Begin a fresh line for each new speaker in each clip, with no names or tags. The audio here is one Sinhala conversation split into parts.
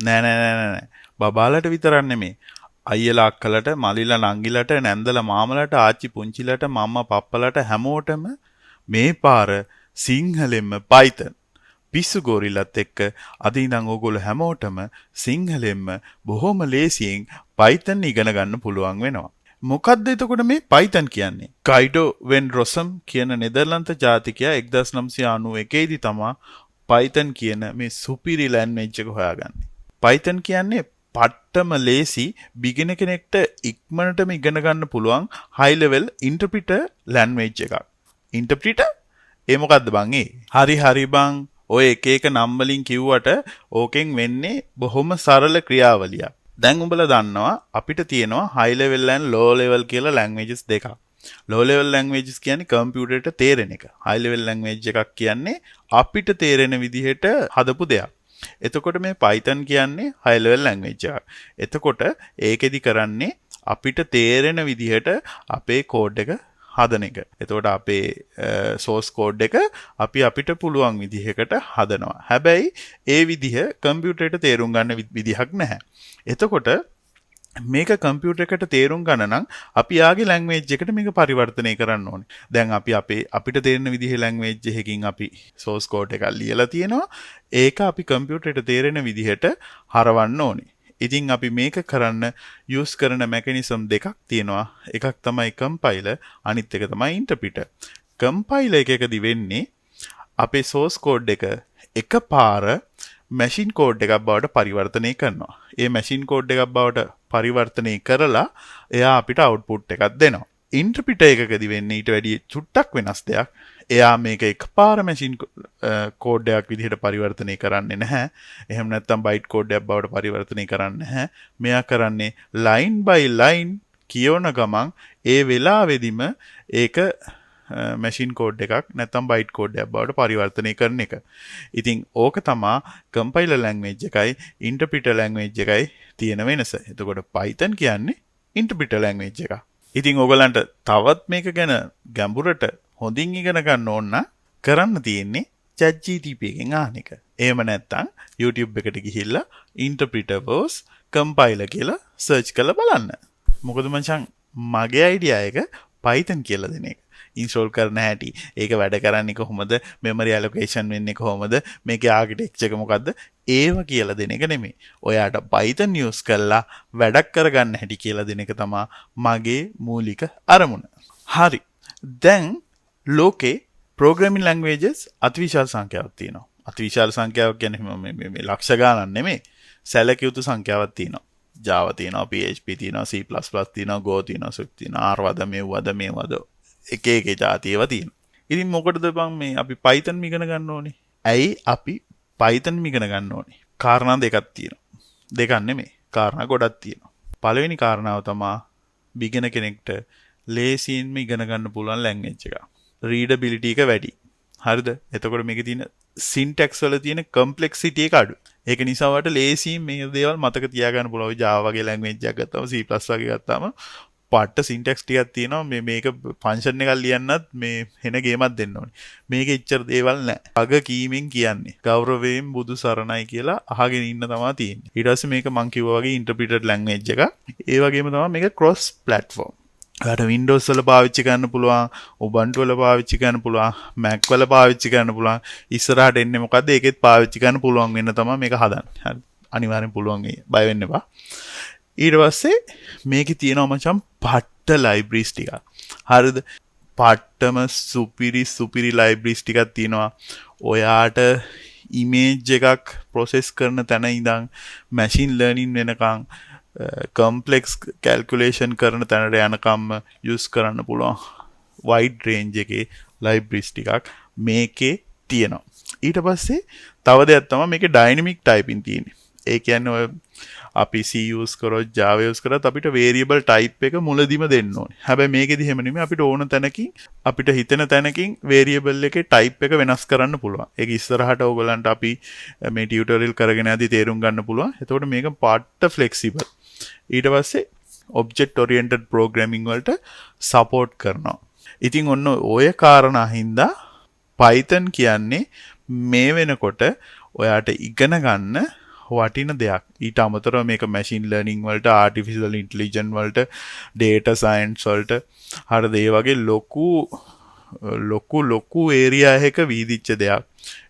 නෑ නෑ නෑ නෑ බබාලට විතරක් නෙමේ අයියලා අක්කලට මලිලා නංගිලට නැන්දලා මාමලට ආච්චි පුංචිලට මම්මා පප්පලට හැමෝටම මේ පාර සිංහලෙන්ම Python පිස්සු ගොරිල්ලත් එක්ක අද ඉඳන් ඕගොල්ලෝ හැමෝටම සිංහලෙන්ම බොහොම ලේසියෙන් Python ඉගෙන ගන්න පුළුවන් වෙනවා. මොකද්ද එතකොට මේ Python කියන්නේ? ගයිඩෝ වෙන් රොසම් කියන නෙදර්ලන්ත ජාතිකයා 1991 දී තමයි Python කියන මේ සුපිරි ලැන්ග්වේජ් එක හොයාගන්නේ. Python කියන්නේ පට්ටම ලේසි බිගිනර් කෙනෙක්ට ඉක්මනටම ඉගෙන ගන්න පුළුවන් high level interpreter language එකක්. interpreter? ඒ මොකද්ද බං ඒ? හරි බං ඔය එක එක නම් වලින් කිව්වට ඕකෙන් වෙන්නේ බොහොම සරල ක්‍රියාවලියක්. දැන් උඹලා දන්නවා අපිට තියෙනවා high level and low level කියලා languages දෙකක්. low level languages කියන්නේ කම්පියුටරට තේරෙන එක. high level language එකක් කියන්නේ අපිට තේරෙන විදිහට හදපු දෙයක්. එතකොට මේ Python කියන්නේ high level language එකක්. එතකොට ඒකෙදි කරන්නේ අපිට තේරෙන විදිහට අපේ කෝඩ් එක හදන එක. එතකොට අපේ source code එක අපිට පුළුවන් විදිහකට හදනවා. හැබැයි ඒ විදිහ කම්පියුටරයට තේරුම් ගන්න විදිහක් නැහැ. එතකොට මේක කම්පියුටර් එකට තේරුම් ගන්න නම් අපි ආගේ ලැන්ග්වේජ් එකට මේක පරිවර්තනය කරන්න ඕනේ. දැන් අපි අපිට තේරෙන විදිහේ ලැන්ග්වේජ් එකකින් අපි source code එකක් ලියලා තියෙනවා. ඒක අපි කම්පියුටරට තේරෙන විදිහට හරවන්න ඕනේ. ඉතින් අපි මේක කරන්න යූස් කරන මෙකනිසම් දෙකක් තියෙනවා. එකක් තමයි කම්පයිලර්, අනිත් එක තමයි ඉන්ටර්ප්‍රිටර්. කම්පයිලර් එකකදී වෙන්නේ අපේ source code එක එකපාර මැෂින් කෝඩ් එකක් බවට පරිවර්තනය කරනවා. ඒ මැෂින් කෝඩ් එකක් බවට පරිවර්තනය කරලා එයා අපිට අවුට්පුට් එකක් දෙනවා. ඉන්ටර්ප්‍රිටර් එකකදී වෙන්නේ ඊට වැඩිය චුට්ටක් වෙනස් දෙයක්. එයා මේක එකපාර මැෂින් කෝඩ් එකක් විදිහට පරිවර්තනය කරන්නේ නැහැ. එහෙම නැත්නම් බයිට් කෝඩ් එකක් බවට පරිවර්තනය කරන්නේ නැහැ. මෙයා කරන්නේ line by line කියවන ගමන් ඒ වෙලාවෙදිම ඒක මැෂින් කෝඩ් එකක් නැත්නම් බයිට් කෝඩ් එකක් බවට පරිවර්තනය කරන එක. ඉතින් ඕක තමයි කම්පයිලර් ලැන්ග්වේජ් එකයි ඉන්ටර්ප්‍රිටර් ලැන්ග්වේජ් එකයි තියෙන වෙනස. එතකොට Python කියන්නේ ඉන්ටර්ප්‍රිටර් ලැන්ග්වේජ් එකක්. ඉතින් ඕගලන්ට තවත් මේක ගැන ගැඹුරට හොඳින් ඉගෙන ගන්න ඕන නම් කරන්න තියෙන්නේ ChatGPT එකෙන් අහන එක. එහෙම නැත්නම් YouTube එකට ගිහිල්ලා interpreter was compiler කියලා search කරලා බලන්න. මොකද මචං මගේ අයිඩියා එක Python කියලා දෙන එක. ඉන්ස්ටෝල් කරන හැටි, ඒක වැඩ කරන්නේ කොහොමද, මෙමරි ඇලොකේෂන් වෙන්නේ කොහොමද, මේකේ ආකිටෙක්චර් එක මොකද්ද, ඒව කියලා දෙන එක නෙමෙයි. ඔයාට Python use කරලා වැඩක් කරගන්න හැටි කියලා දෙන එක තමයි මගේ මූලික අරමුණ. හරි. දැන් ලෝකේ programming languages අතිවිශාල සංඛ්‍යාවක් තියෙනවා. අතිවිශාල සංඛ්‍යාවක් කියන්නේ මේ ලක්ෂ ගණන් නෙමෙයි. සැලකිය යුතු සංඛ්‍යාවක් තියෙනවා. Java තියෙනවා, PHP තියෙනවා, C++ තියෙනවා, Go තියෙනවා, Swift තියෙනවා, R වද මේවද එක જાති ඒවා තියෙනවා. ඉතින් මොකටද බං මේ අපි Python ඉගෙන ගන්න ඕනේ? ඇයි අපි Python ඉගෙන ගන්න ඕනේ? කාරණා දෙකක් තියෙනවා. දෙකක් නෙමෙයි. කාරණා ගොඩක් තියෙනවා. පළවෙනි කාරණාව තමයි beginner කෙනෙක්ට ලේසියෙන්ම ඉගෙන ගන්න පුළුවන් ලැන්ග්වේජ් එක. readability එක වැඩි. හරිද? එතකොට මේකේ තියෙන syntax වල තියෙන complexity එක අඩු. ඒක නිසා ඔයාලට ලේසියෙන් මේ දේවල් මතක තියාගන්න පුළුවන්. ඔය Java වගේ ලැන්ග්වේජ් එකක් ගත්තාම C++ වගේ ගත්තාම පාට සින්ටැක්ස් ටිකක් තියෙනවා. මේක ෆන්ක්ෂන් එකක් ලියන්නත් මේ වෙන ගේමක් දෙන්න ඕනේ. මේක එච්චර දේවල් නැහැ. අග කීමෙන් කියන්නේ ගෞරවයෙන් බුදු සරණයි කියලා අහගෙන ඉන්න තමයි තියෙන්නේ. ඊට පස්සේ මේක මම කිව්වා වගේ ඉන්ටර්ප්‍රිටඩ් ලැන්ග්වේජ් එකක්. ඒ වගේම තමයි මේක ක්‍රොස් ප්ලැට්ෆෝම්. ඔයාලට Windows වල පාවිච්චි කරන්න පුළුවන්, Ubuntu වල පාවිච්චි කරන්න පුළුවන්, Mac වල පාවිච්චි කරන්න පුළුවන්. ඉස්සරහට එන්නේ මොකද්ද? ඒකෙත් පාවිච්චි කරන්න පුළුවන් වෙන්න තමයි මේක හදන්නේ. හරි. අනිවාර්යෙන් පුළුවන් බය වෙන්න එපා. ඊට පස්සේ මේකේ තියෙනවා මචං පට්ට ලයිබ්‍රරිස් ටිකක්. හරිද? පට්ටම සුපිරි ලයිබ්‍රරිස් ටිකක් තියෙනවා. ඔයාට ඉමේජ් එකක් ප්‍රොසෙස් කරන තැන ඉඳන් මැෂින් ලර්නින් වෙනකන් කම්ප්ලෙක්ස් කැල්කියුලේෂන් කරන තැනට යනකම් යූස් කරන්න පුළුවන් වයිඩ් රේන්ජ් එකේ ලයිබ්‍රරිස් ටිකක් මේකේ තියෙනවා. ඊට පස්සේ තව දෙයක් තමයි මේකේ ඩයිනමික් ටයිපින් තියෙන්නේ. ඒ කියන්නේ ඔය අපි C use කරොත් Java use කරත් අපිට variable type එක මුලදිම දෙන්න ඕනේ. හැබැයි මේකෙදි එහෙම නෙමෙයි. අපිට ඕන තැනකින් අපිට හිතෙන තැනකින් variable එකේ type එක වෙනස් කරන්න පුළුවන්. ඒක ඉස්සරහට ඕගලන්ට අපි මේ tutorial කරගෙන යද්දි තේරුම් ගන්න පුළුවන්. එතකොට මේක පාට flexible. ඊට පස්සේ object oriented programming වලට support කරනවා. ඉතින් ඔන්න ඔය කාරණා හින්දා Python කියන්නේ මේ වෙනකොට ඔයාට ඉගෙන ගන්න වටින දෙයක්. ඊට අමතරව මේක මැෂින් ලර්නින් වලට, ආටිෆිෂියල් ඉන්ටෙලිජන්ස් වලට, ඩේටා සයන්ස් වලට හරිද ඒ වගේ ලොකු ඒරියා එකක වීදිච්ච දෙයක්.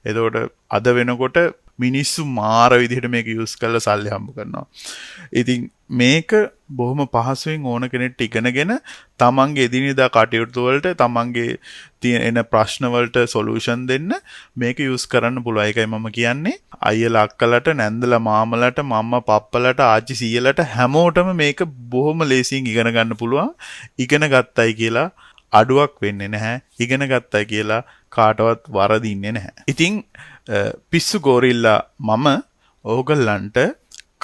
එතකොට අද වෙනකොට මිනිස්සු මාර විදිහට මේක යූස් කරලා සල්ලි හම්බ කරනවා. ඉතින් මේක බොහොම පහසුවෙන් ඕන කෙනෙක්ට ඉගෙනගෙන තමන්ගේ එදිනෙදා කටයුතු වලට තමන්ගේ තියෙන ප්‍රශ්න වලට සොලියුෂන් දෙන්න මේක යූස් කරන්න පුළුවන්. ඒකයි මම කියන්නේ අයියලා අක්කලට නැන්දලා මාමලට මම්මා පප්පලට ආච්චි සීයලට හැමෝටම මේක බොහොම ලේසියෙන් ඉගෙන ගන්න පුළුවන්. ඉගෙන ගත්තයි කියලා අඩුවක් වෙන්නේ නැහැ. ඉගෙන ගත්තයි කියලා කාටවත් වරදින්නේ නැහැ. ඉතින් පිස්සු ගොරිල්ලා මම ඕගොල්ලන්ට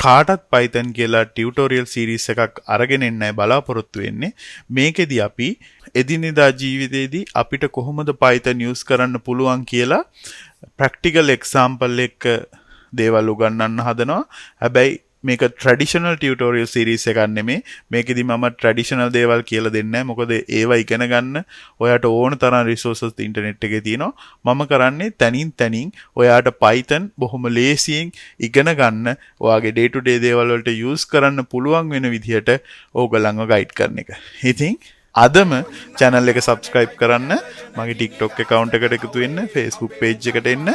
කාටත් Python කියලා ටියුටෝරියල් සීරීස් එකක් අරගෙන එන්නයි බලාපොරොත්තු වෙන්නේ. මේකෙදි අපි එදිනෙදා ජීවිතේදී අපිට කොහොමද Python use කරන්න පුළුවන් කියලා ප්‍රැක්ටිකල් එක්සැම්පල් එක දේවල් උගන්වන්න හදනවා. හැබැයි මේක ට්‍රැඩිෂනල් ටියුටෝරියල් සීරීස් එකක් නෙමෙයි. මේකෙදි මම ට්‍රැඩිෂනල් දේවල් කියලා දෙන්නේ නැහැ. මොකද ඒවා ඉගෙන ගන්න ඔයාට ඕන තරම් රිසෝසස් ඉන්ටර්නෙට් එකේ තියෙනවා. මම කරන්නේ තනින් ඔයාට Python බොහොම ලේසියෙන් ඉගෙන ගන්න, ඔයාගේ day to day දේවල් වලට use කරන්න පුළුවන් වෙන විදිහට ඕගොල්ලන්ව ගයිඩ් කරන එක. ඉතින් අදම channel එක subscribe කරන්න, මගේ TikTok account එකට එකතු වෙන්න, Facebook page එකට එන්න.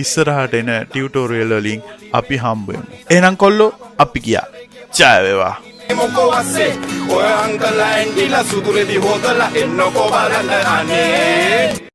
ඉස්සරහට එන ටියුටෝරියල් වලින් අපි හම්බ වෙමු. එහෙනම් කොල්ලෝ අපි ගියා. ජය වේවා.
ඔය අංකලා ඇන්ටිලා සුදුරෙදි හොදලා එන්නකෝ බලන්න අනේ